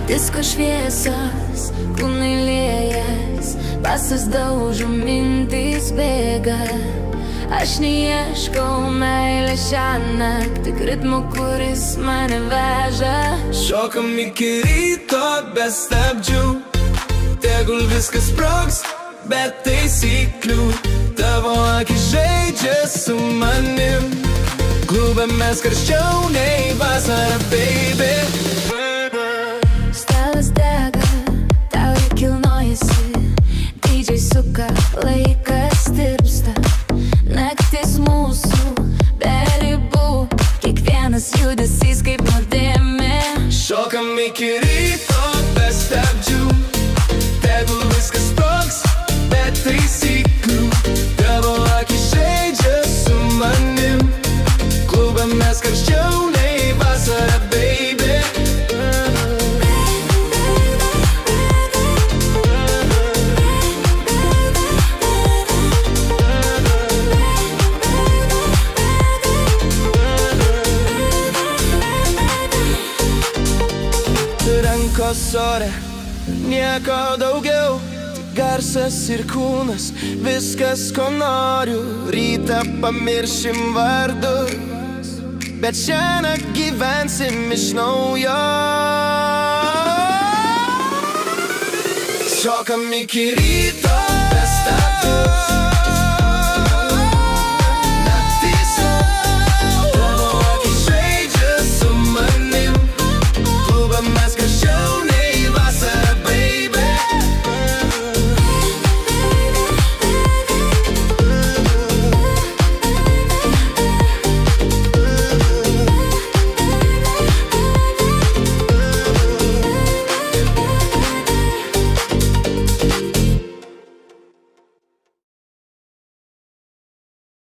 Disko šviesos, kūnai liejas, pasas daužo, mintys bėga. Aš neieškau meilės šiąnakt, tik ritmo, kuris mane veža. Šokam iki ryto be stabdžių, tegul viskas sprogs, be taisyklių. Tavo akis žaidžia su manim, klube mes karščiau nei vasara, baby. Stalas dega, tau kilnojasi, dydžiai suka, laikas tirpsta. Naktis mūsų be ribų, kiekvienas judesys kaip nuodėmė. Šokam iki ryto be stabdžių, tegul viskas sprogs, be taisyklių. Tavo akis žaidžia su manim, klube mes karščiau nei vasara, baby. Rankos ore, nieko daugiau, tik garsas ir kūnas, viskas ko noriu. Rytą pamiršim vardus, bet šiąnakt gyvensim iš naujo. Šokam iki ryto be stabdžių,